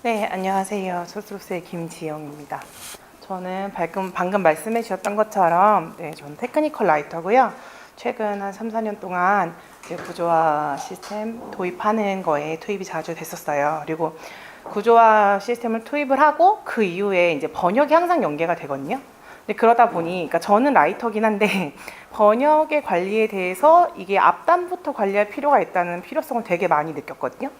네, 안녕하세요. 소스로스의 김지영입니다. 저는 방금 말씀해 주셨던 것처럼, 저는 테크니컬 라이터고요. 최근 한 3, 4년 동안 이제 구조화 시스템 도입하는 거에 투입이 자주 됐었어요. 그리고 구조화 시스템을 투입을 하고 그 이후에 이제 번역이 항상 연계가 되거든요. 근데 그러다 보니, 그러니까 저는 라이터긴 한데 번역의 관리에 대해서 이게 앞단부터 관리할 필요가 있다는 필요성을 되게 많이 느꼈거든요.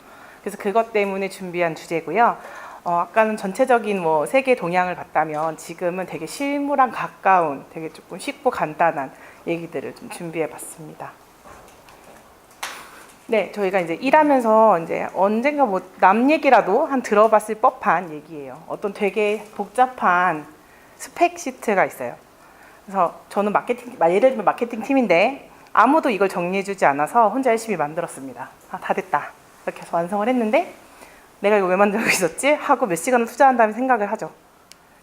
그래서 그것 때문에 준비한 주제고요. 아까는 전체적인 뭐 세계 동향을 봤다면 지금은 되게 실무랑 가까운 되게 조금 쉽고 간단한 얘기들을 좀 준비해 봤습니다. 네, 저희가 이제 일하면서 이제 언젠가 뭐 남 얘기라도 한 들어봤을 법한 얘기예요. 어떤 되게 복잡한 스펙 시트가 있어요. 그래서 저는 예를 들면 마케팅 팀인데 아무도 이걸 정리해주지 않아서 혼자 열심히 만들었습니다. 다 됐다. 이렇게 해서 완성을 했는데 내가 이거 왜 만들고 있었지? 하고 몇 시간을 투자한 다음에 생각을 하죠.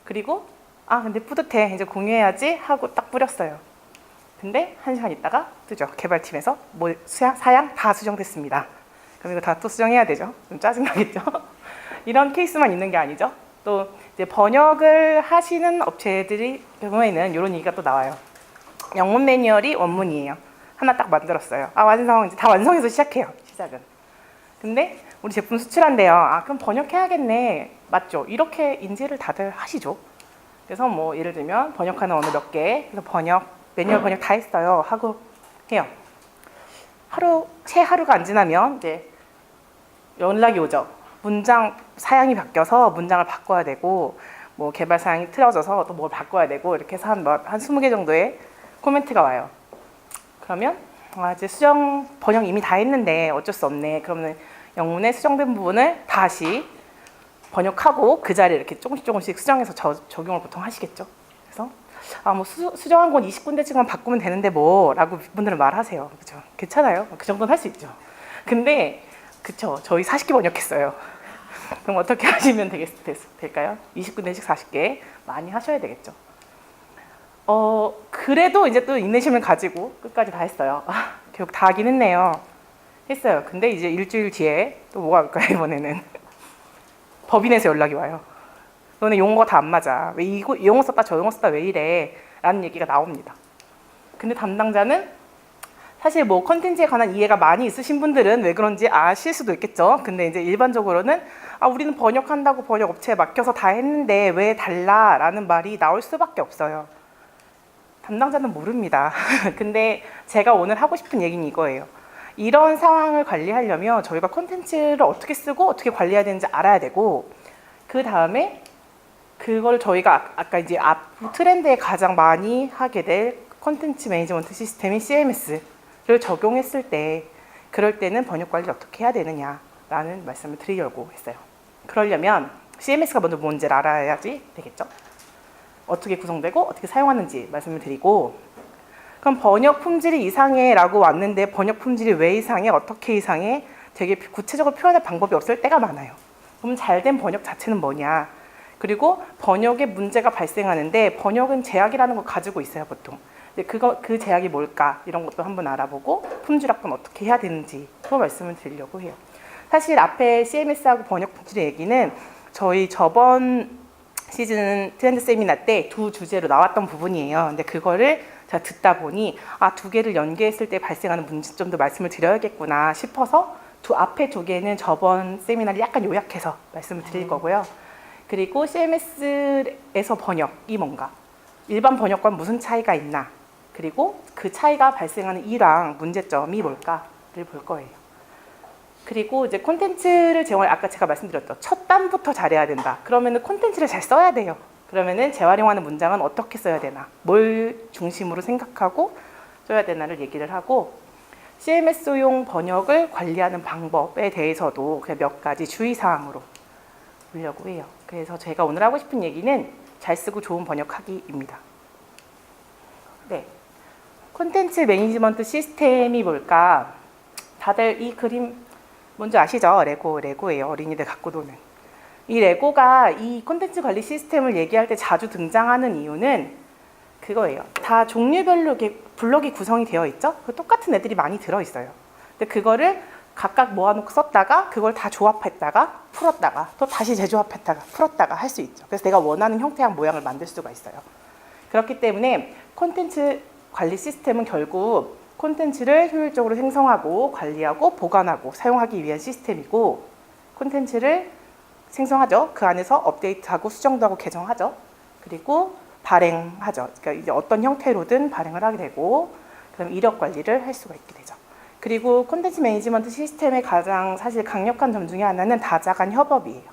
그리고 근데 뿌듯해. 이제 공유해야지 하고 딱 뿌렸어요. 근데 1시간 있다가 뜨죠. 개발팀에서 사양 다 수정됐습니다. 그럼 이거 다 또 수정해야 되죠. 좀 짜증나겠죠. 이런 케이스만 있는 게 아니죠. 또 이제 번역을 하시는 업체들이 경우에는 이런 얘기가 또 나와요. 영문 매뉴얼이 원문이에요. 하나 딱 만들었어요. 완성. 이제 다 완성해서 시작해요. 시작은. 근데 우리 제품 수출한대요. 그럼 번역해야겠네. 맞죠? 이렇게 인지를 다들 하시죠. 그래서 뭐 예를 들면 번역하는 언어 몇 개, 그래서 매뉴얼 번역 다 했어요. 하고 해요. 새 하루가 안 지나면 이제 연락이 오죠. 문장 사양이 바뀌어서 문장을 바꿔야 되고, 뭐 개발 사양이 틀어져서 또 뭘 바꿔야 되고, 이렇게 해서 한 20개 정도의 코멘트가 와요. 그러면 이제 수정 번역 이미 다 했는데 어쩔 수 없네. 그러면 영문에 수정된 부분을 다시 번역하고 그 자리에 이렇게 조금씩 수정해서 적용을 보통 하시겠죠. 그래서 뭐 수정한 건 20군데씩만 바꾸면 되는데 뭐라고 분들은 말하세요. 그렇죠? 괜찮아요. 그 정도는 할 수 있죠. 근데 그쵸, 저희 40개 번역했어요. 그럼 어떻게 하시면 될까요? 20군데씩 40개 많이 하셔야 되겠죠. 그래도 이제 또 인내심을 가지고 끝까지 다 했어요. 결국 다 하긴 했네요. 했어요. 근데 이제 일주일 뒤에 또 뭐가 올까요, 이번에는? 법인에서 연락이 와요. 너네 용어가 다 안 맞아. 왜 이 용어 썼다 저 용어 썼다 왜 이래? 라는 얘기가 나옵니다. 근데 담당자는 사실 뭐 컨텐츠에 관한 이해가 많이 있으신 분들은 왜 그런지 아실 수도 있겠죠. 근데 이제 일반적으로는 우리는 번역한다고 번역 업체에 맡겨서 다 했는데 왜 달라? 라는 말이 나올 수밖에 없어요. 담당자는 모릅니다. 근데 제가 오늘 하고 싶은 얘기는 이거예요. 이런 상황을 관리하려면 저희가 콘텐츠를 어떻게 쓰고 어떻게 관리해야 되는지 알아야 되고, 그 다음에 그걸 저희가 아까 이제 앞 트렌드에 가장 많이 하게 될 콘텐츠 매니지먼트 시스템인 CMS를 적용했을 때, 그럴 때는 번역 관리를 어떻게 해야 되느냐라는 말씀을 드리려고 했어요. 그러려면 CMS가 먼저 뭔지를 알아야지 되겠죠. 어떻게 구성되고 어떻게 사용하는지 말씀을 드리고, 그럼 번역 품질이 이상해 라고 왔는데 번역 품질이 왜 이상해? 어떻게 이상해? 되게 구체적으로 표현할 방법이 없을 때가 많아요. 그럼 잘된 번역 자체는 뭐냐? 그리고 번역에 문제가 발생하는데 번역은 제약이라는 걸 가지고 있어요, 보통. 그 제약이 뭘까? 이런 것도 한번 알아보고 품질 확보는 어떻게 해야 되는지 또 말씀을 드리려고 해요. 사실 앞에 CMS하고 번역 품질의 얘기는 저희 저번 시즌 트렌드 세미나 때 두 주제로 나왔던 부분이에요. 근데 그거를 제가 듣다 보니 두 개를 연계했을 때 발생하는 문제점도 말씀을 드려야겠구나 싶어서 앞에 두 개는 저번 세미나를 약간 요약해서 말씀을 드릴 거고요. 그리고 CMS에서 번역이 뭔가, 일반 번역과 무슨 차이가 있나, 그리고 그 차이가 발생하는 이유랑 문제점이 뭘까를 볼 거예요. 그리고 이제 콘텐츠를 아까 제가 말씀드렸죠. 첫 단부터 잘해야 된다. 그러면은 콘텐츠를 잘 써야 돼요. 그러면은 재활용하는 문장은 어떻게 써야 되나, 뭘 중심으로 생각하고 써야 되나를 얘기를 하고, CMS용 번역을 관리하는 방법에 대해서도 그냥 몇 가지 주의사항으로 보려고 해요. 그래서 제가 오늘 하고 싶은 얘기는 잘 쓰고 좋은 번역하기입니다. 네, 콘텐츠 매니지먼트 시스템이 뭘까? 다들 이 그림 뭔지 아시죠? 레고예요. 어린이들 갖고 노는. 이 레고가 이 콘텐츠 관리 시스템을 얘기할 때 자주 등장하는 이유는 그거예요. 다 종류별로 이렇게 블록이 구성이 되어 있죠? 똑같은 애들이 많이 들어있어요. 근데 그거를 각각 모아놓고 썼다가 그걸 다 조합했다가 풀었다가 또 다시 재조합했다가 풀었다가 할 수 있죠. 그래서 내가 원하는 형태와 모양을 만들 수가 있어요. 그렇기 때문에 콘텐츠 관리 시스템은 결국 콘텐츠를 효율적으로 생성하고 관리하고 보관하고 사용하기 위한 시스템이고, 콘텐츠를 생성하죠. 그 안에서 업데이트하고 수정도 하고 개정하죠. 그리고 발행하죠. 그러니까 이제 어떤 형태로든 발행을 하게 되고, 그럼 이력 관리를 할 수가 있게 되죠. 그리고 콘텐츠 매니지먼트 시스템의 가장 사실 강력한 점 중에 하나는 다자 간 협업이에요.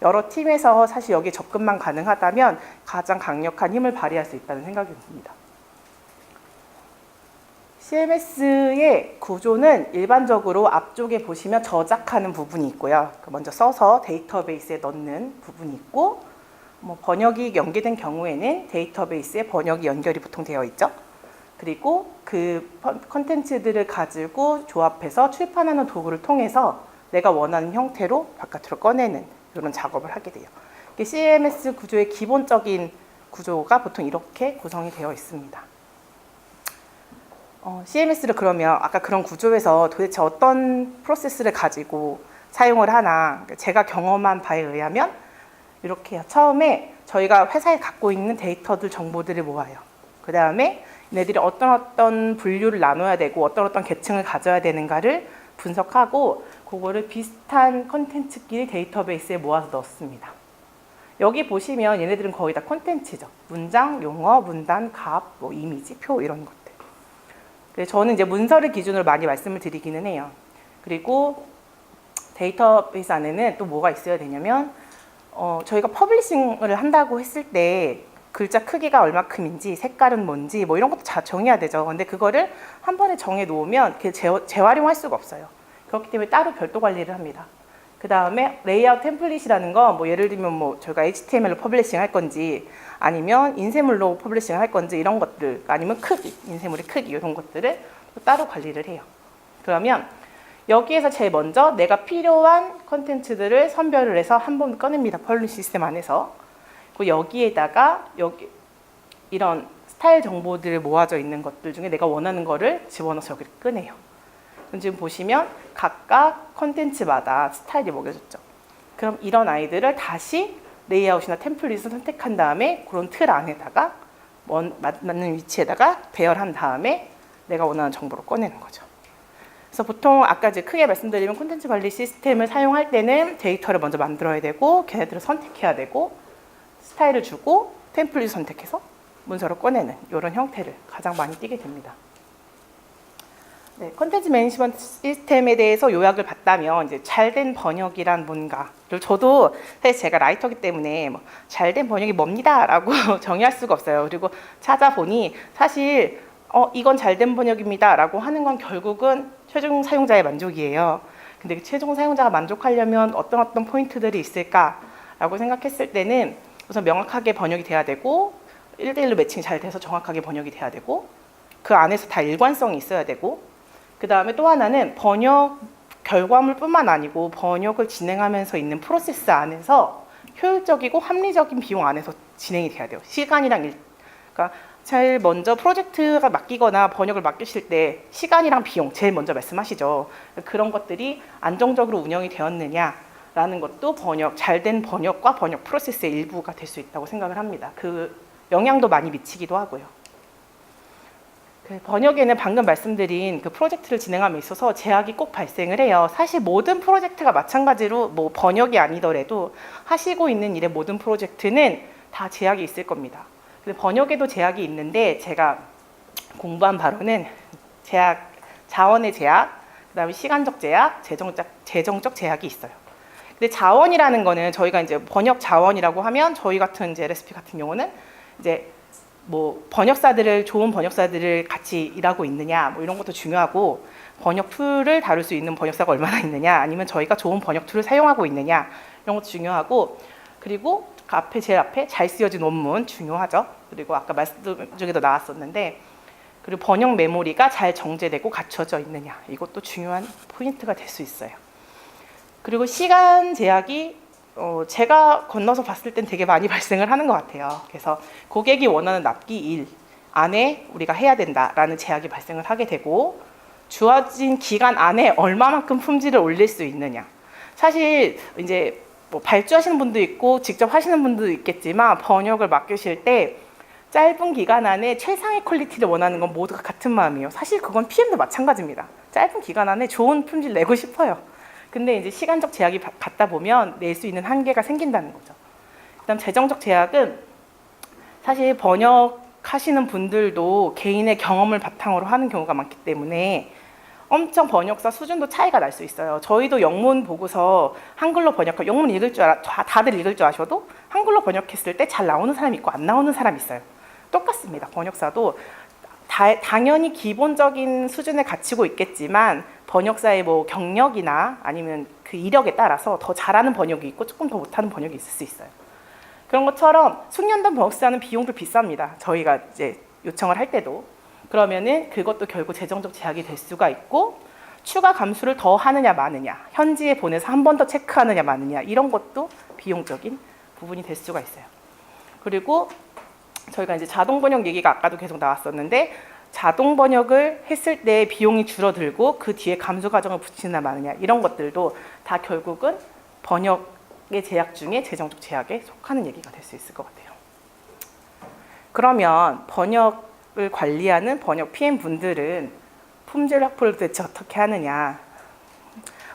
여러 팀에서 사실 여기에 접근만 가능하다면 가장 강력한 힘을 발휘할 수 있다는 생각이 듭니다. CMS의 구조는 일반적으로 앞쪽에 보시면 저작하는 부분이 있고요. 먼저 써서 데이터베이스에 넣는 부분이 있고, 번역이 연계된 경우에는 데이터베이스에 번역이 연결이 보통 되어 있죠. 그리고 그 컨텐츠들을 가지고 조합해서 출판하는 도구를 통해서 내가 원하는 형태로 바깥으로 꺼내는 이런 작업을 하게 돼요. CMS 구조의 기본적인 구조가 보통 이렇게 구성이 되어 있습니다. CMS를 그러면 아까 그런 구조에서 도대체 어떤 프로세스를 가지고 사용을 하나, 제가 경험한 바에 의하면 이렇게요. 처음에 저희가 회사에 갖고 있는 데이터들 정보들을 모아요. 그 다음에 얘네들이 어떤 분류를 나눠야 되고 어떤 계층을 가져야 되는가를 분석하고 그거를 비슷한 컨텐츠끼리 데이터베이스에 모아서 넣습니다. 여기 보시면 얘네들은 거의 다 컨텐츠죠. 문장, 용어, 문단, 값, 이미지, 표 이런 것들. 그래서 저는 이제 문서를 기준으로 많이 말씀을 드리기는 해요. 그리고 데이터베이스 안에는 또 뭐가 있어야 되냐면 저희가 퍼블리싱을 한다고 했을 때 글자 크기가 얼마큼인지, 색깔은 뭔지 이런 것도 다 정해야 되죠. 근데 그거를 한 번에 정해 놓으면 재활용할 수가 없어요. 그렇기 때문에 따로 별도 관리를 합니다. 그 다음에 레이아웃 템플릿이라는 거, 예를 들면 저희가 HTML로 퍼블리싱 할 건지, 아니면 인쇄물로 퍼블리싱 할 건지 이런 것들, 아니면 크기, 인쇄물의 크기 이런 것들을 따로 관리를 해요. 그러면 여기에서 제일 먼저 내가 필요한 컨텐츠들을 선별을 해서 한 번 꺼냅니다. 퍼블리싱 시스템 안에서. 그리고 여기에다가 이런 스타일 정보들이 모아져 있는 것들 중에 내가 원하는 거를 집어넣어서 여기를 꺼내요. 지금 보시면 각각 컨텐츠마다 스타일이 먹여졌죠. 그럼 이런 아이들을 다시 레이아웃이나 템플릿을 선택한 다음에 그런 틀 안에다가 맞는 위치에다가 배열한 다음에 내가 원하는 정보를 꺼내는 거죠. 그래서 보통 아까 이제 크게 말씀드리면 콘텐츠 관리 시스템을 사용할 때는 데이터를 먼저 만들어야 되고 걔네들을 선택해야 되고 스타일을 주고 템플릿 선택해서 문서를 꺼내는 이런 형태를 가장 많이 띠게 됩니다. 네, 콘텐츠 매니지먼트 시스템에 대해서 요약을 봤다면 이제 잘된 번역이란 뭔가를 저도 사실 제가 라이터이기 때문에 잘된 번역이 뭡니다라고 정의할 수가 없어요. 그리고 찾아보니 사실 이건 잘된 번역입니다라고 하는 건 결국은 최종 사용자의 만족이에요. 근데 최종 사용자가 만족하려면 어떤 포인트들이 있을까라고 생각했을 때는 우선 명확하게 번역이 돼야 되고 1대1로 매칭이 잘 돼서 정확하게 번역이 돼야 되고 그 안에서 다 일관성이 있어야 되고 그 다음에 또 하나는 번역 결과물뿐만 아니고 번역을 진행하면서 있는 프로세스 안에서 효율적이고 합리적인 비용 안에서 진행이 돼야 돼요. 시간이랑 그러니까 제일 먼저 프로젝트가 맡기거나 번역을 맡기실 때 시간이랑 비용 제일 먼저 말씀하시죠. 그런 것들이 안정적으로 운영이 되었느냐라는 것도 잘된 번역과 번역 프로세스의 일부가 될 수 있다고 생각을 합니다. 그 영향도 많이 미치기도 하고요. 번역에는 방금 말씀드린 그 프로젝트를 진행함에 있어서 제약이 꼭 발생을 해요. 사실 모든 프로젝트가 마찬가지로 번역이 아니더라도 하시고 있는 일의 모든 프로젝트는 다 제약이 있을 겁니다. 근데 번역에도 제약이 있는데 제가 공부한 바로는 자원의 제약, 그다음에 시간적 제약, 재정적 제약이 있어요. 근데 자원이라는 거는 저희가 이제 번역 자원이라고 하면 저희 같은 이제 LSP 같은 경우는 이제 좋은 번역사들을 같이 일하고 있느냐 이런 것도 중요하고 번역 툴을 다룰 수 있는 번역사가 얼마나 있느냐 아니면 저희가 좋은 번역 툴을 사용하고 있느냐 이런 것도 중요하고 그리고 제일 앞에 잘 쓰여진 원문 중요하죠. 그리고 아까 말씀 중에도 나왔었는데 그리고 번역 메모리가 잘 정제되고 갖춰져 있느냐 이것도 중요한 포인트가 될 수 있어요. 그리고 시간 제약이 제가 건너서 봤을 땐 되게 많이 발생을 하는 것 같아요. 그래서 고객이 원하는 납기 일 안에 우리가 해야 된다라는 제약이 발생을 하게 되고 주어진 기간 안에 얼마만큼 품질을 올릴 수 있느냐. 사실 이제 뭐 발주하시는 분도 있고 직접 하시는 분도 있겠지만 번역을 맡기실 때 짧은 기간 안에 최상의 퀄리티를 원하는 건 모두가 같은 마음이에요. 사실 그건 PM도 마찬가지입니다. 짧은 기간 안에 좋은 품질 내고 싶어요. 근데 이제 시간적 제약이 갖다 보면 낼 수 있는 한계가 생긴다는 거죠. 그다음 재정적 제약은 사실 번역하시는 분들도 개인의 경험을 바탕으로 하는 경우가 많기 때문에 엄청 번역사 수준도 차이가 날 수 있어요. 저희도 영문 보고서 한글로 번역하고 영문 읽을 줄 다들 읽을 줄 아셔도 한글로 번역했을 때 잘 나오는 사람이 있고 안 나오는 사람이 있어요. 똑같습니다. 번역사도 당연히 기본적인 수준에 갖추고 있겠지만 번역사의 뭐 경력이나 아니면 그 이력에 따라서 더 잘하는 번역이 있고 조금 더 못하는 번역이 있을 수 있어요. 그런 것처럼 숙련된 번역사는 비용도 비쌉니다. 저희가 이제 요청을 할 때도. 그러면은 그것도 결국 재정적 제약이 될 수가 있고 추가 감수를 더 하느냐 마느냐, 현지에 보내서 한 번 더 체크하느냐 마느냐 이런 것도 비용적인 부분이 될 수가 있어요. 그리고 저희가 이제 자동 번역 얘기가 아까도 계속 나왔었는데 자동 번역을 했을 때 비용이 줄어들고 그 뒤에 감수 과정을 붙이느냐 마느냐 이런 것들도 다 결국은 번역의 제약 중에 재정적 제약에 속하는 얘기가 될 수 있을 것 같아요. 그러면 번역을 관리하는 번역 PM 분들은 품질 확보를 대체 어떻게 하느냐.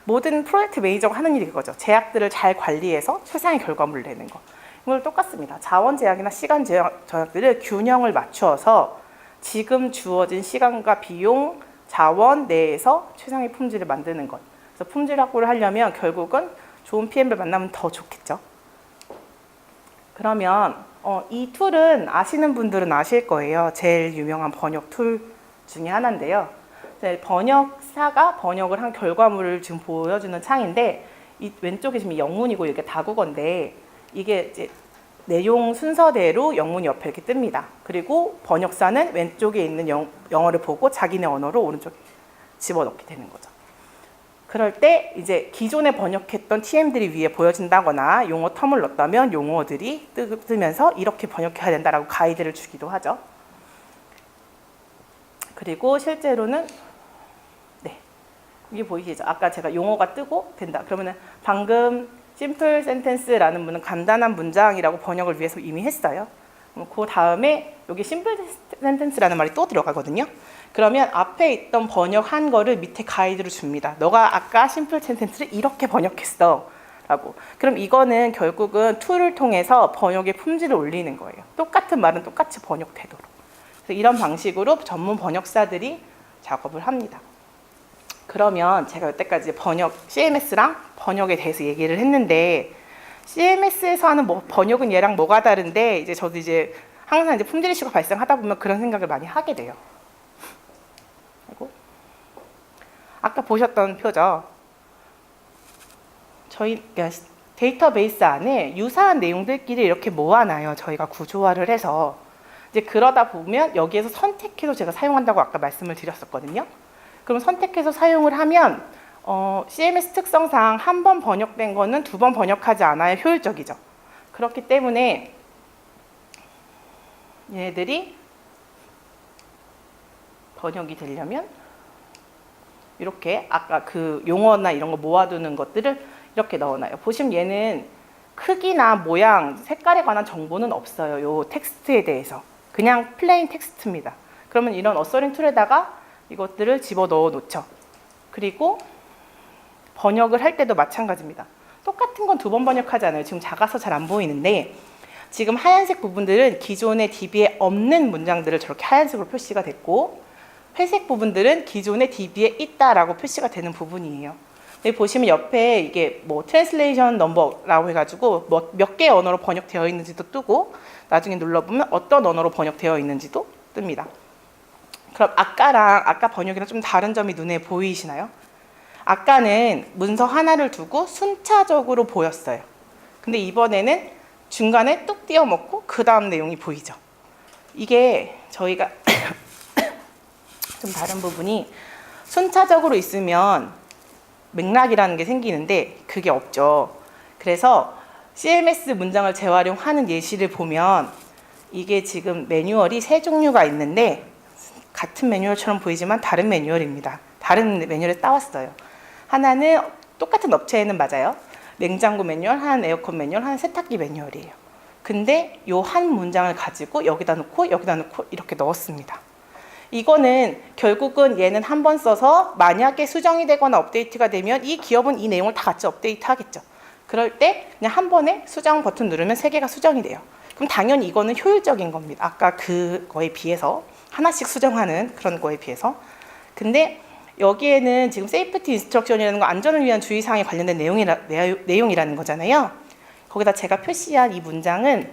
모든 프로젝트 매니저가 하는 일이 그거죠. 제약들을 잘 관리해서 최상의 결과물을 내는 거. 이걸 똑같습니다. 자원 제약이나 시간 제약들을 균형을 맞추어서 지금 주어진 시간과 비용, 자원 내에서 최상의 품질을 만드는 것. 그래서 품질 확보를 하려면 결국은 좋은 PM을 만나면 더 좋겠죠. 그러면 이 툴은 아시는 분들은 아실 거예요. 제일 유명한 번역 툴 중에 하나인데요. 번역사가 번역을 한 결과물을 지금 보여주는 창인데 이 왼쪽에 지금 영문이고 이게 다국어인데 이게 이제 내용 순서대로 영문이 옆에 이렇게 뜹니다. 그리고 번역사는 왼쪽에 있는 영어를 보고 자기네 언어로 오른쪽에 집어넣게 되는 거죠. 그럴 때 이제 기존에 번역했던 TM들이 위에 보여진다거나 용어 텀을 넣었다면 용어들이 뜨면서 이렇게 번역해야 된다라고 가이드를 주기도 하죠. 그리고 실제로는 이게 보이시죠? 아까 제가 용어가 뜨고 된다. 그러면은 방금 심플 센텐스라는 분은 간단한 문장이라고 번역을 위해서 이미 했어요. 그 다음에 여기 심플 센텐스라는 말이 또 들어가거든요. 그러면 앞에 있던 번역한 거를 밑에 가이드로 줍니다. 너가 아까 심플 센텐스를 이렇게 번역했어 라고. 그럼 이거는 결국은 툴을 통해서 번역의 품질을 올리는 거예요. 똑같은 말은 똑같이 번역되도록. 그래서 이런 방식으로 전문 번역사들이 작업을 합니다. 그러면 제가 여태까지 번역, CMS랑 번역에 대해서 얘기를 했는데 CMS에서 하는 번역은 얘랑 뭐가 다른데 이제 저도 이제 항상 이제 품질 이슈가 발생하다 보면 그런 생각을 많이 하게 돼요. 그리고 아까 보셨던 표죠. 저희 데이터베이스 안에 유사한 내용들끼리 이렇게 모아놔요. 저희가 구조화를 해서 이제 그러다 보면 여기에서 선택해서 제가 사용한다고 아까 말씀을 드렸었거든요. 그럼 선택해서 사용을 하면 CMS 특성상 한 번 번역된 거는 두 번 번역하지 않아야 효율적이죠. 그렇기 때문에 얘네들이 번역이 되려면 이렇게 아까 그 용어나 이런 거 모아두는 것들을 이렇게 넣어놔요. 보시면 얘는 크기나 모양, 색깔에 관한 정보는 없어요. 요 텍스트에 대해서. 그냥 플레인 텍스트입니다. 그러면 이런 어서링 툴에다가 이것들을 집어넣어 놓죠. 그리고 번역을 할 때도 마찬가지입니다. 똑같은 건 두 번 번역하지 않아요. 지금 작아서 잘 안 보이는데 지금 하얀색 부분들은 기존의 DB에 없는 문장들을 저렇게 하얀색으로 표시가 됐고 회색 부분들은 기존의 DB에 있다라고 표시가 되는 부분이에요. 여기 보시면 옆에 이게 뭐 트랜슬레이션 넘버라고 해가지고 몇 개의 언어로 번역되어 있는지도 뜨고 나중에 눌러보면 어떤 언어로 번역되어 있는지도 뜹니다. 그럼 아까 번역이랑 좀 다른 점이 눈에 보이시나요? 아까는 문서 하나를 두고 순차적으로 보였어요. 근데 이번에는 중간에 뚝 띄어먹고 그 다음 내용이 보이죠. 이게 저희가 좀 다른 부분이 순차적으로 있으면 맥락이라는 게 생기는데 그게 없죠. 그래서 CMS 문장을 재활용하는 예시를 보면 이게 지금 매뉴얼이 세 종류가 있는데 같은 매뉴얼처럼 보이지만 다른 매뉴얼입니다. 다른 매뉴얼에 따왔어요. 하나는 똑같은 업체에는 맞아요. 냉장고 매뉴얼, 하나는 에어컨 매뉴얼, 하나는 세탁기 매뉴얼이에요. 근데 요 한 문장을 가지고 여기다 놓고 이렇게 넣었습니다. 이거는 결국은 얘는 한 번 써서 만약에 수정이 되거나 업데이트가 되면 이 기업은 이 내용을 다 같이 업데이트 하겠죠. 그럴 때 그냥 한 번에 수정 버튼 누르면 3개가 수정이 돼요. 그럼 당연히 이거는 효율적인 겁니다. 아까 그거에 비해서 하나씩 수정하는 그런 거에 비해서. 근데 여기에는 지금 세이프티 인스트럭션이라는 거 안전을 위한 주의사항에 관련된 내용이라는 거잖아요. 거기다 제가 표시한 이 문장은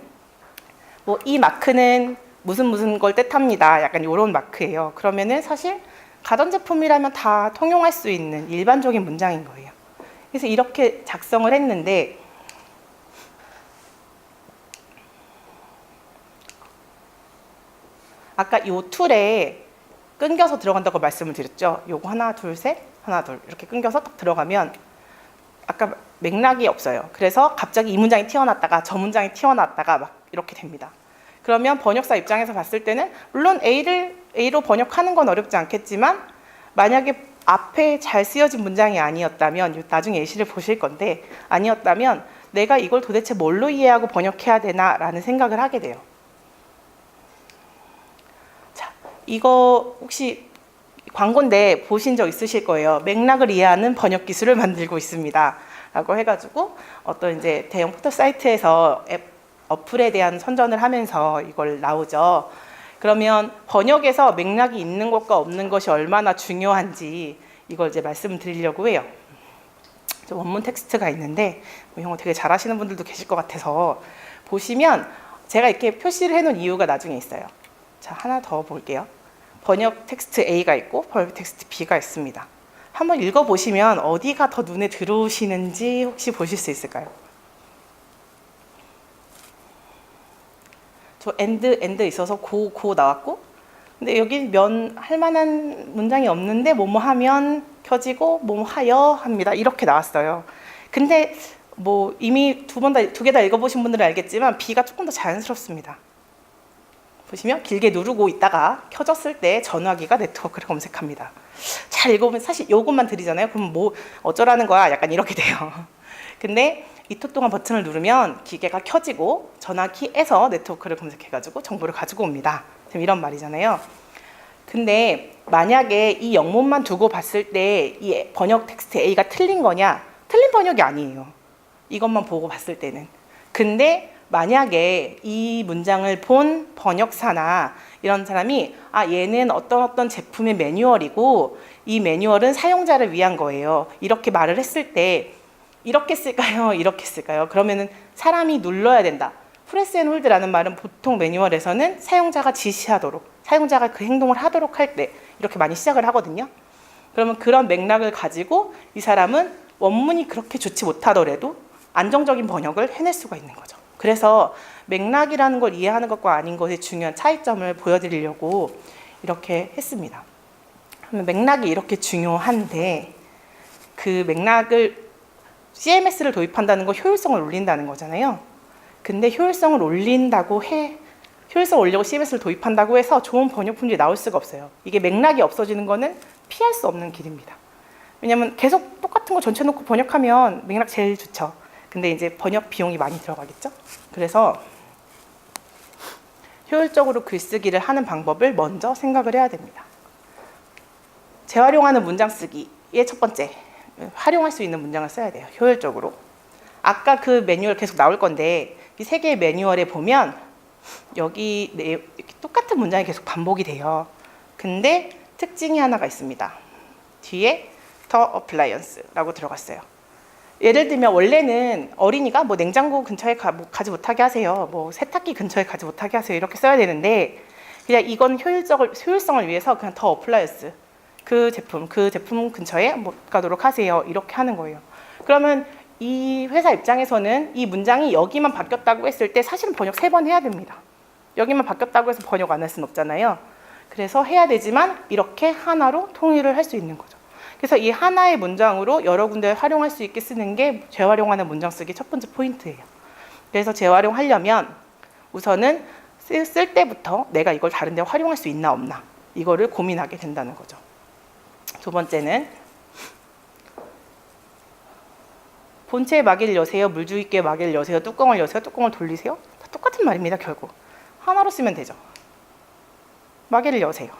뭐 이 마크는 무슨 걸 뜻합니다. 약간 이런 마크예요. 그러면은 사실 가전제품이라면 다 통용할 수 있는 일반적인 문장인 거예요. 그래서 이렇게 작성을 했는데 아까 이 툴에 끊겨서 들어간다고 말씀을 드렸죠. 요거 하나 둘 셋 하나 둘 이렇게 끊겨서 딱 들어가면 아까 맥락이 없어요. 그래서 갑자기 이 문장이 튀어나왔다가 저 문장이 튀어나왔다가 막 이렇게 됩니다. 그러면 번역사 입장에서 봤을 때는 물론 A로 번역하는 건 어렵지 않겠지만 만약에 앞에 잘 쓰여진 문장이 아니었다면 나중에 예시를 보실 건데 아니었다면 내가 이걸 도대체 뭘로 이해하고 번역해야 되나 라는 생각을 하게 돼요. 자, 이거 혹시 광고인데 보신 적 있으실 거예요. 맥락을 이해하는 번역 기술을 만들고 있습니다. 라고 해가지고 어떤 이제 대형 포털 사이트에서 어플에 대한 선전을 하면서 이걸 나오죠. 그러면 번역에서 맥락이 있는 것과 없는 것이 얼마나 중요한지 이걸 이제 말씀드리려고 해요. 원문 텍스트가 있는데 뭐 영어 되게 잘하시는 분들도 계실 것 같아서 보시면 제가 이렇게 표시를 해놓은 이유가 나중에 있어요. 자, 하나 더 볼게요. 번역 텍스트 A가 있고 번역 텍스트 B가 있습니다. 한번 읽어보시면 어디가 더 눈에 들어오시는지 혹시 보실 수 있을까요? 저 엔드 있어서 고 나왔고 근데 여기 할 만한 문장이 없는데 뭐뭐 하면 켜지고 뭐뭐 하여 합니다. 이렇게 나왔어요. 근데 뭐 이미 두 개 다 읽어보신 분들은 알겠지만 B가 조금 더 자연스럽습니다. 보시면 길게 누르고 있다가 켜졌을 때 전화기가 네트워크를 검색합니다. 잘 읽어보면 사실 요것만 드리잖아요. 그럼 뭐 어쩌라는 거야? 약간 이렇게 돼요. 근데 이토 동안 버튼을 누르면 기계가 켜지고 전화기에서 네트워크를 검색해가지고 정보를 가지고 옵니다. 지금 이런 말이잖아요. 근데 만약에 이 영문만 두고 봤을 때 이 번역 텍스트 A가 틀린 거냐? 틀린 번역이 아니에요. 이것만 보고 봤을 때는. 근데 만약에 이 문장을 본 번역사나 이런 사람이 얘는 어떤 제품의 매뉴얼이고 이 매뉴얼은 사용자를 위한 거예요. 이렇게 말을 했을 때 이렇게 쓸까요? 이렇게 쓸까요? 그러면은 사람이 눌러야 된다. 프레스 앤 홀드라는 말은 보통 매뉴얼에서는 사용자가 지시하도록, 사용자가 그 행동을 하도록 할 때 이렇게 많이 시작을 하거든요. 그러면 그런 맥락을 가지고 이 사람은 원문이 그렇게 좋지 못하더라도 안정적인 번역을 해낼 수가 있는 거죠. 그래서 맥락이라는 걸 이해하는 것과 아닌 것의 중요한 차이점을 보여드리려고 이렇게 했습니다. 맥락이 이렇게 중요한데 그 맥락을 CMS를 도입한다는 건 효율성을 올린다는 거잖아요. 근데 효율성을 올리려고 CMS를 도입한다고 해서 좋은 번역 품질이 나올 수가 없어요. 이게 맥락이 없어지는 거는 피할 수 없는 길입니다. 왜냐면 계속 똑같은 거 전체 놓고 번역하면 맥락 제일 좋죠. 근데 이제 번역 비용이 많이 들어가겠죠. 그래서 효율적으로 글쓰기를 하는 방법을 먼저 생각을 해야 됩니다. 재활용하는 문장 쓰기의 첫 번째, 활용할 수 있는 문장을 써야 돼요. 효율적으로. 아까 그 매뉴얼 계속 나올 건데 이 3개의 매뉴얼에 보면 여기 똑같은 문장이 계속 반복이 돼요. 근데 특징이 하나가 있습니다. 뒤에 더 어플라이언스라고 들어갔어요. 예를 들면 원래는 어린이가 뭐 냉장고 근처에 가지 못하게 하세요. 뭐 세탁기 근처에 가지 못하게 하세요. 이렇게 써야 되는데 그냥 이건 효율성을 위해서 그냥 더 어플라이언스 그 제품 근처에 못 가도록 하세요. 이렇게 하는 거예요. 그러면 이 회사 입장에서는 이 문장이 여기만 바뀌었다고 했을 때 사실은 번역 3번 해야 됩니다. 여기만 바뀌었다고 해서 번역 안 할 수는 없잖아요. 그래서 해야 되지만 이렇게 하나로 통일을 할 수 있는 거죠. 그래서 이 하나의 문장으로 여러 군데 활용할 수 있게 쓰는 게 재활용하는 문장 쓰기 첫 번째 포인트예요. 그래서 재활용하려면 우선은 쓸 때부터 내가 이걸 다른 데 활용할 수 있나 없나 이거를 고민하게 된다는 거죠. 두 번째는 본체의 마개를 여세요, 물주기께 마개를 여세요, 뚜껑을 여세요, 뚜껑을 돌리세요. 다 똑같은 말입니다. 결국 하나로 쓰면 되죠. 마개를 여세요.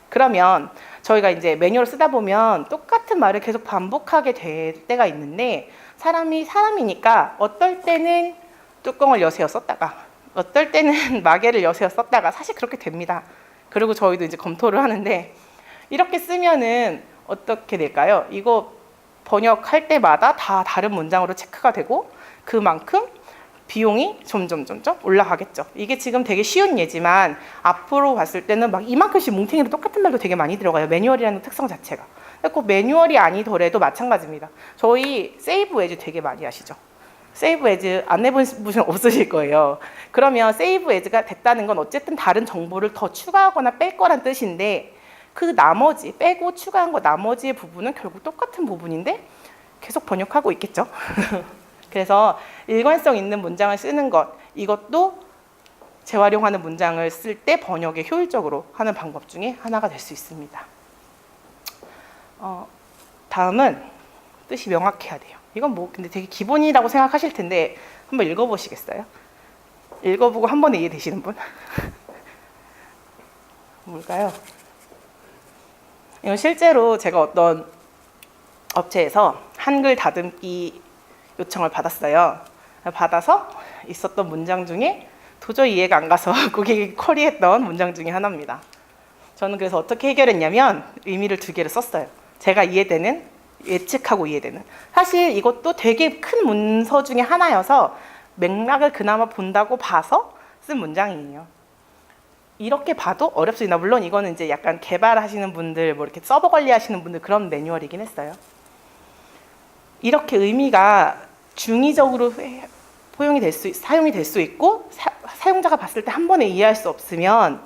그러면 저희가 이제 매뉴얼 쓰다 보면 똑같은 말을 계속 반복하게 될 때가 있는데, 사람이니까 어떨 때는 뚜껑을 여세요 썼다가 어떨 때는 마개를 여세요 썼다가 사실 그렇게 됩니다. 그리고 저희도 이제 검토를 하는데, 이렇게 쓰면은 어떻게 될까요? 이거 번역할 때마다 다 다른 문장으로 체크가 되고 그만큼 비용이 점점 올라가겠죠. 이게 지금 되게 쉬운 예지만 앞으로 봤을 때는 막 이만큼씩 뭉탱이로 똑같은 말도 되게 많이 들어가요. 매뉴얼이라는 특성 자체가. 꼭 매뉴얼이 아니더라도 마찬가지입니다. 저희 세이브 에즈 되게 많이 하시죠. 세이브 에즈 안 해본 분은 없으실 거예요. 그러면 세이브 에즈가 됐다는 건 어쨌든 다른 정보를 더 추가하거나 뺄 거란 뜻인데, 그 나머지 빼고 추가한 거 나머지의 부분은 결국 똑같은 부분인데 계속 번역하고 있겠죠. 그래서 일관성 있는 문장을 쓰는 것, 이것도 재활용하는 문장을 쓸 때 번역에 효율적으로 하는 방법 중에 하나가 될 수 있습니다. 다음은 뜻이 명확해야 돼요. 이건 뭐 근데 되게 기본이라고 생각하실 텐데 한번 읽어보시겠어요? 읽어보고 한 번에 이해되시는 분? 뭘까요? 이건 실제로 제가 어떤 업체에서 한글 다듬기 요청을 받았어요. 받아서 있었던 문장 중에 도저히 이해가 안 가서 고객이 쿼리했던 문장 중에 하나입니다. 저는 그래서 어떻게 해결했냐면 의미를 두 개를 썼어요. 제가 이해되는, 예측하고 이해되는. 사실 이것도 되게 큰 문서 중에 하나여서 맥락을 그나마 본다고 봐서 쓴 문장이에요. 이렇게 봐도 어렵습니다. 물론 이거는 이제 약간 개발하시는 분들, 뭐 이렇게 서버 관리하시는 분들 그런 매뉴얼이긴 했어요. 이렇게 의미가 중의적으로 사용이 될 수 있고 사용자가 봤을 때 한 번에 이해할 수 없으면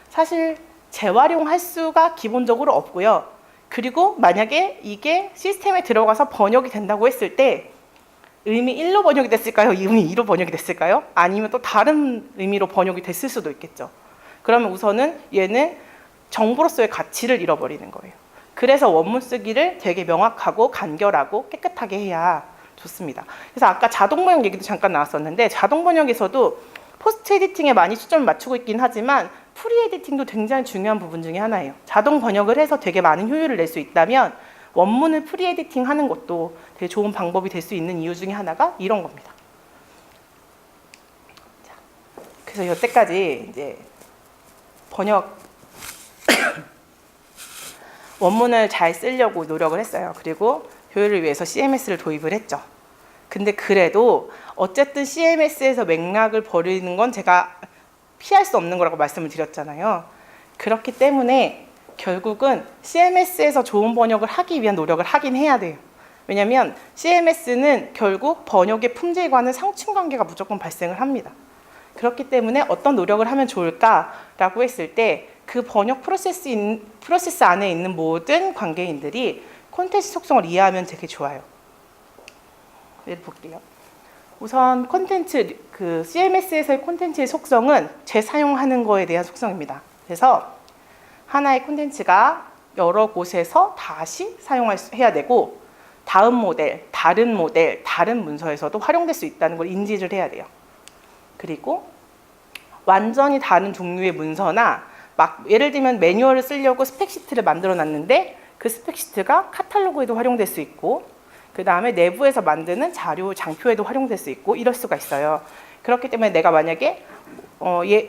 사실 재활용할 수가 기본적으로 없고요. 그리고 만약에 이게 시스템에 들어가서 번역이 된다고 했을 때 의미 1로 번역이 됐을까요? 의미 2로 번역이 됐을까요? 아니면 또 다른 의미로 번역이 됐을 수도 있겠죠. 그러면 우선은 얘는 정보로서의 가치를 잃어버리는 거예요. 그래서 원문 쓰기를 되게 명확하고 간결하고 깨끗하게 해야 좋습니다. 그래서 아까 자동 번역 얘기도 잠깐 나왔었는데, 자동 번역에서도 포스트 에디팅에 많이 초점을 맞추고 있긴 하지만 프리 에디팅도 굉장히 중요한 부분 중에 하나예요. 자동 번역을 해서 되게 많은 효율을 낼 수 있다면 원문을 프리 에디팅 하는 것도 되게 좋은 방법이 될 수 있는 이유 중에 하나가 이런 겁니다. 자, 그래서 여태까지 이제 번역 원문을 잘 쓰려고 노력을 했어요. 그리고 효율을 위해서 CMS를 도입을 했죠. 근데 그래도 어쨌든 CMS에서 맥락을 버리는 건 제가 피할 수 없는 거라고 말씀을 드렸잖아요. 그렇기 때문에 결국은 CMS에서 좋은 번역을 하기 위한 노력을 하긴 해야 돼요. 왜냐하면 CMS는 결국 번역의 품질과는 상충관계가 무조건 발생을 합니다. 그렇기 때문에 어떤 노력을 하면 좋을까라고 했을 때 그 번역 프로세스 안에 있는 모든 관계인들이 콘텐츠 속성을 이해하면 되게 좋아요. 예를 볼게요. 우선 콘텐츠, 그 CMS에서의 콘텐츠의 속성은 재사용하는 거에 대한 속성입니다. 그래서 하나의 콘텐츠가 여러 곳에서 다시 해야 되고, 다음 모델, 다른 문서에서도 활용될 수 있다는 걸 인지를 해야 돼요. 그리고 완전히 다른 종류의 문서나 막 예를 들면 매뉴얼을 쓰려고 스펙시트를 만들어 놨는데 그 스펙시트가 카탈로그에도 활용될 수 있고, 그 다음에 내부에서 만드는 자료 장표에도 활용될 수 있고 이럴 수가 있어요. 그렇기 때문에 내가 만약에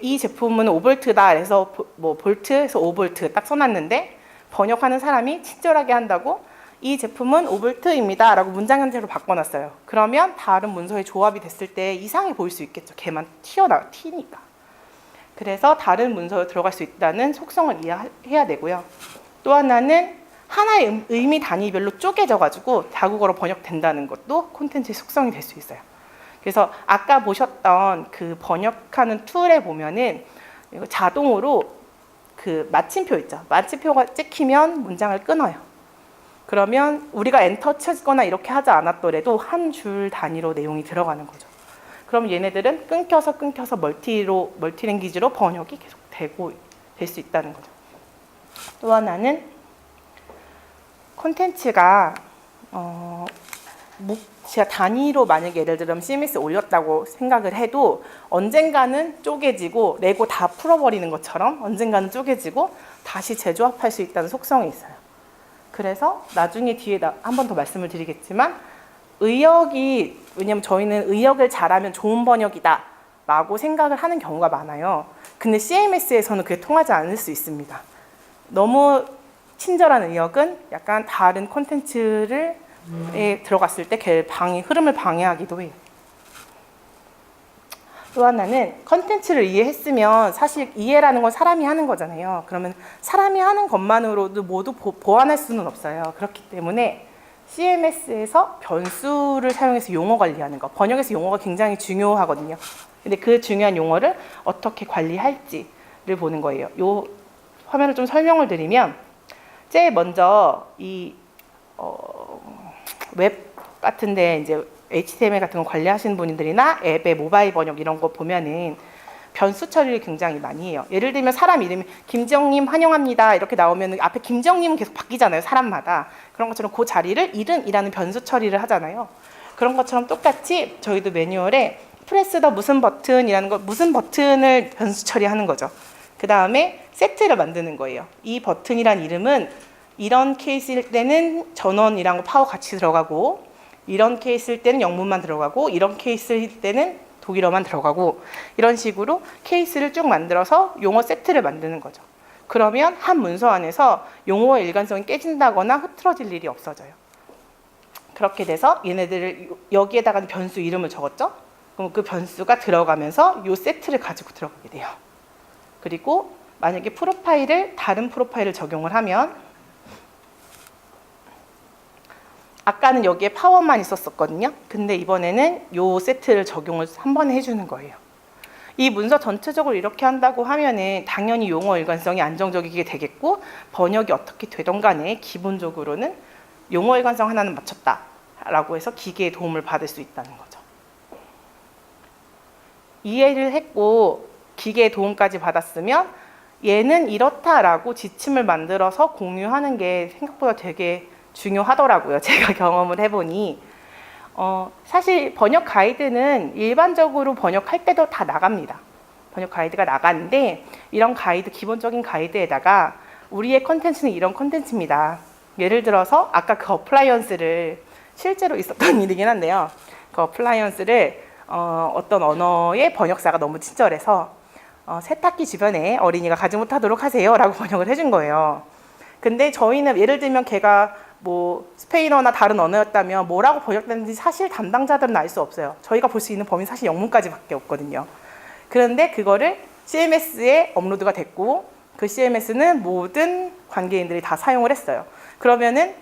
이 제품은 5볼트다 해서 뭐 볼트에서 5볼트 딱 써놨는데 번역하는 사람이 친절하게 한다고 이 제품은 5볼트입니다 라고 문장 형태로 바꿔놨어요. 그러면 다른 문서의 조합이 됐을 때 이상해 보일 수 있겠죠. 걔만 튀니까. 그래서 다른 문서에 들어갈 수 있다는 속성을 이해해야 되고요. 또 하나는 하나의 의미 단위별로 쪼개져가지고 다국어로 번역된다는 것도 콘텐츠의 속성이 될 수 있어요. 그래서 아까 보셨던 그 번역하는 툴에 보면은 자동으로 그 마침표 있죠. 마침표가 찍히면 문장을 끊어요. 그러면 우리가 엔터 치거나 이렇게 하지 않았더라도 한 줄 단위로 내용이 들어가는 거죠. 그럼 얘네들은 끊겨서 멀티랭귀지로 번역이 계속 될 수 있다는 거죠. 또 하나는 콘텐츠가 제가 단위로 만약에 예를 들면 CMS 올렸다고 생각을 해도 언젠가는 쪼개지고 레고 다 풀어버리는 것처럼 언젠가는 쪼개지고 다시 재조합할 수 있다는 속성이 있어요. 그래서 나중에 뒤에 한 번 더 말씀을 드리겠지만 왜냐면 저희는 의역을 잘하면 좋은 번역이다 라고 생각을 하는 경우가 많아요. 근데 CMS에서는 그게 통하지 않을 수 있습니다. 너무 친절한 의역은 약간 다른 콘텐츠에 들어갔을 때 흐름을 방해하기도 해요. 또 하나는 컨텐츠를 이해했으면 사실 이해라는 건 사람이 하는 거잖아요. 그러면 사람이 하는 것만으로도 모두 보완할 수는 없어요. 그렇기 때문에 CMS에서 변수를 사용해서 용어 관리하는 거, 번역에서 용어가 굉장히 중요하거든요. 근데 그 중요한 용어를 어떻게 관리할지를 보는 거예요. 이 화면을 좀 설명을 드리면 제일 먼저 이 웹 같은데 이제 HTML 같은 거 관리하시는 분들이나 앱의 모바일 번역 이런 거 보면은 변수 처리를 굉장히 많이 해요. 예를 들면 사람 이름이 김정님 환영합니다 이렇게 나오면 앞에 김정님은 계속 바뀌잖아요. 사람마다. 그런 것처럼 그 자리를 이름이라는 변수 처리를 하잖아요. 그런 것처럼 똑같이 저희도 매뉴얼에 프레스 더 무슨 버튼이라는 거, 무슨 버튼을 변수 처리하는 거죠. 그 다음에 세트를 만드는 거예요. 이 버튼이란 이름은 이런 케이스일 때는 전원이랑 파워 같이 들어가고 이런 케이스일 때는 영문만 들어가고 이런 케이스일 때는 독일어만 들어가고 이런 식으로 케이스를 쭉 만들어서 용어 세트를 만드는 거죠. 그러면 한 문서 안에서 용어의 일관성이 깨진다거나 흐트러질 일이 없어져요. 그렇게 돼서 얘네들을 여기에다가 변수 이름을 적었죠. 그럼 그 변수가 들어가면서 이 세트를 가지고 들어가게 돼요. 그리고 만약에 다른 프로파일을 적용을 하면 아까는 여기에 파워만 있었거든요. 근데 이번에는 이 세트를 적용을 한 번에 해주는 거예요. 이 문서 전체적으로 이렇게 한다고 하면은 당연히 용어 일관성이 안정적이게 되겠고 번역이 어떻게 되던 간에 기본적으로는 용어 일관성 하나는 맞췄다라고 해서 기계의 도움을 받을 수 있다는 거죠. 이해를 했고 기계의 도움까지 받았으면 얘는 이렇다라고 지침을 만들어서 공유하는 게 생각보다 되게 중요하더라고요. 제가 경험을 해보니 사실 번역 가이드는 일반적으로 번역할 때도 다 나갑니다. 번역 가이드가 나가는데 이런 가이드, 기본적인 가이드에다가 우리의 컨텐츠는 이런 컨텐츠입니다. 예를 들어서 아까 그 어플라이언스를 실제로 있었던 일이긴 한데요. 그 어플라이언스를 어떤 언어의 번역사가 너무 친절해서 세탁기 주변에 어린이가 가지 못하도록 하세요 라고 번역을 해준 거예요. 근데 저희는 예를 들면 걔가 뭐 스페인어나 다른 언어였다면 뭐라고 번역됐는지 사실 담당자들은 알 수 없어요. 저희가 볼 수 있는 범위는 사실 영문까지밖에 없거든요. 그런데 그거를 CMS에 업로드가 됐고 그 CMS는 모든 관계인들이 다 사용을 했어요. 그러면은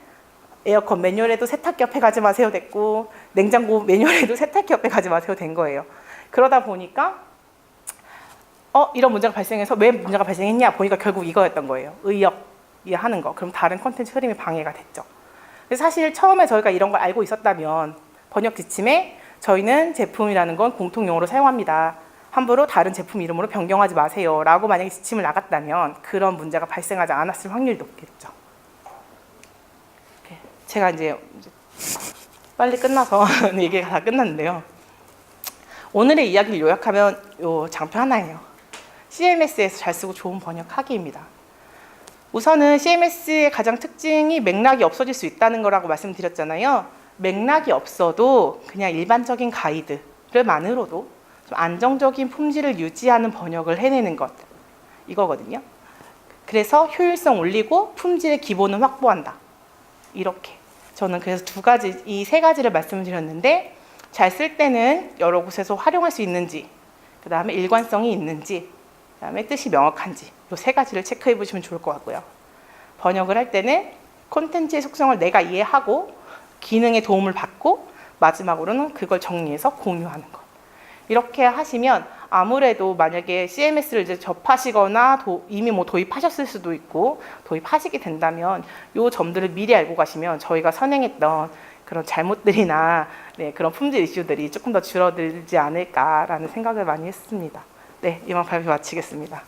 에어컨 매뉴얼에도 세탁기 옆에 가지 마세요 됐고 냉장고 매뉴얼에도 세탁기 옆에 가지 마세요 된 거예요. 그러다 보니까 이런 문제가 발생해서 왜 문제가 발생했냐 보니까 결국 이거였던 거예요. 하는 거. 그럼 다른 콘텐츠 흐름이 방해가 됐죠. 그래서 사실 처음에 저희가 이런 걸 알고 있었다면 번역 지침에 저희는 제품이라는 건 공통용어로 사용합니다. 함부로 다른 제품 이름으로 변경하지 마세요 라고 만약에 지침을 나갔다면 그런 문제가 발생하지 않았을 확률이 높겠죠. 제가 이제 빨리 끝나서 얘기가 다 끝났는데요. 오늘의 이야기를 요약하면 요 장표 하나예요. CMS에서 잘 쓰고 좋은 번역하기입니다. 우선은 CMS의 가장 특징이 맥락이 없어질 수 있다는 거라고 말씀드렸잖아요. 맥락이 없어도 그냥 일반적인 가이드를 만으로도 좀 안정적인 품질을 유지하는 번역을 해내는 것 이거거든요. 그래서 효율성 올리고 품질의 기본은 확보한다. 이렇게 저는 그래서 이 세 가지를 말씀드렸는데 잘 쓸 때는 여러 곳에서 활용할 수 있는지, 그 다음에 일관성이 있는지, 그 다음에 뜻이 명확한지 이 세 가지를 체크해 보시면 좋을 것 같고요. 번역을 할 때는 콘텐츠의 속성을 내가 이해하고 기능의 도움을 받고 마지막으로는 그걸 정리해서 공유하는 것. 이렇게 하시면 아무래도 만약에 CMS를 이제 접하시거나 이미 뭐 도입하셨을 수도 있고 도입하시게 된다면 이 점들을 미리 알고 가시면 저희가 선행했던 그런 잘못들이나 그런 품질 이슈들이 조금 더 줄어들지 않을까라는 생각을 많이 했습니다. 네, 이만 발표 마치겠습니다.